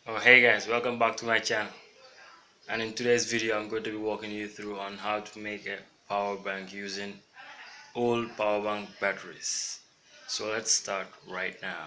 Hey guys, welcome back to my channel. And in today's video I'm going to be walking you through on how to make a power bank using old power bank batteries. So let's start right now.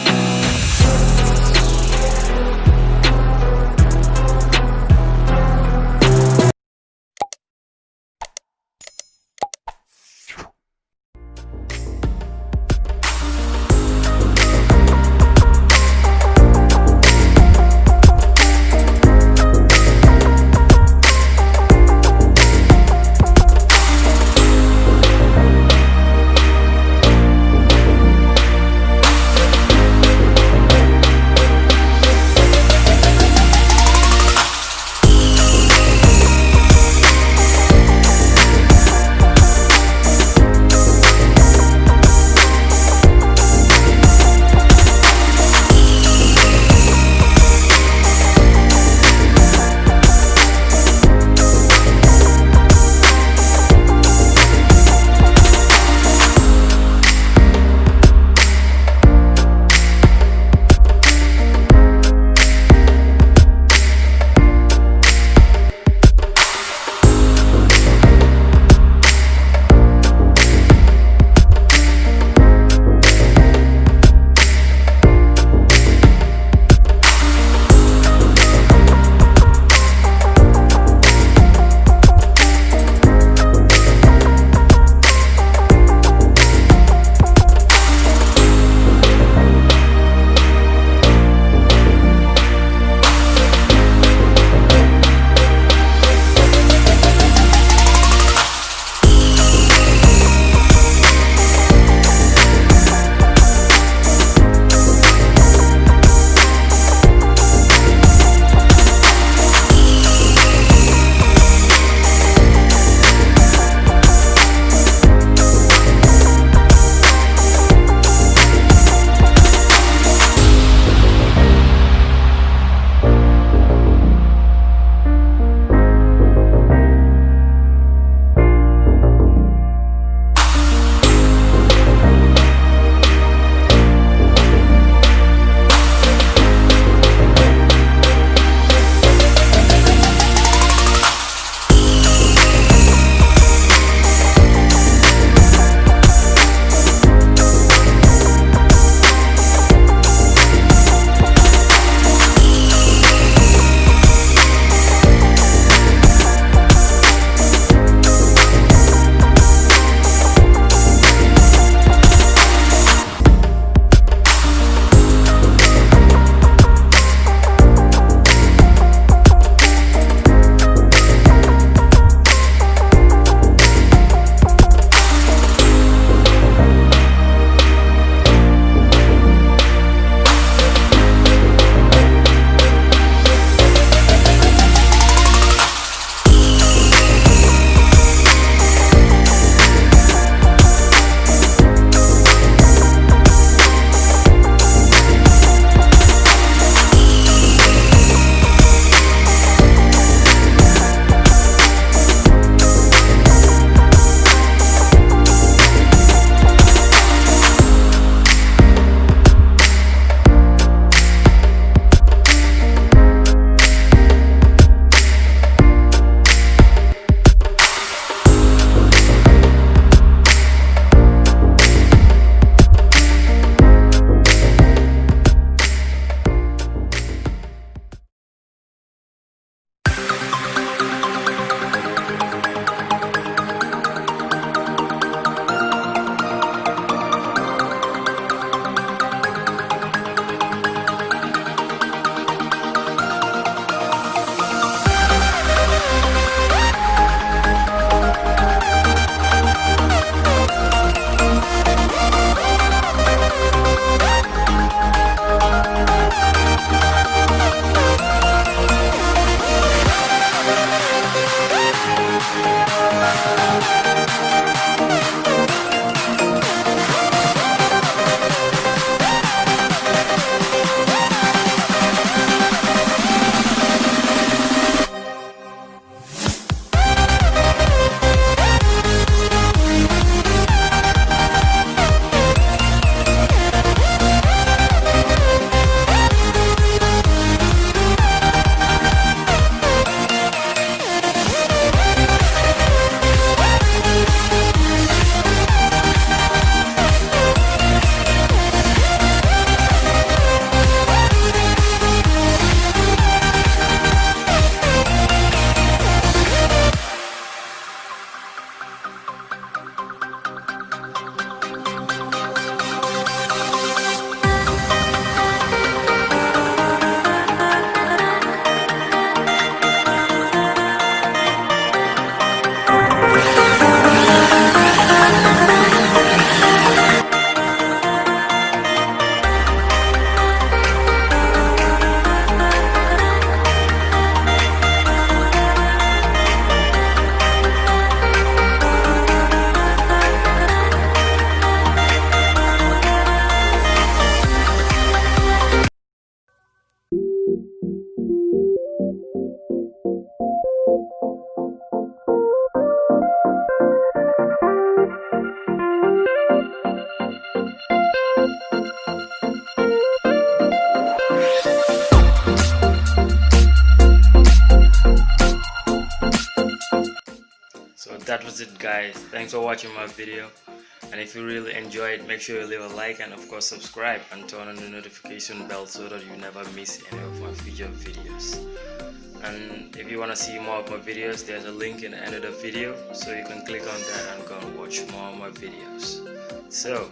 that was it, guys. Thanks for watching my video, and if you really enjoyed, make sure you leave a like and of course subscribe and turn on the notification bell so that you never miss any of my future videos. And if you want to see more of my videos, there's a link in the end of the video, so you can click on that and go and watch more of my videos. So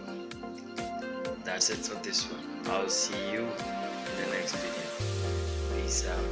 that's it for this one. I'll see you in the next video. Peace out.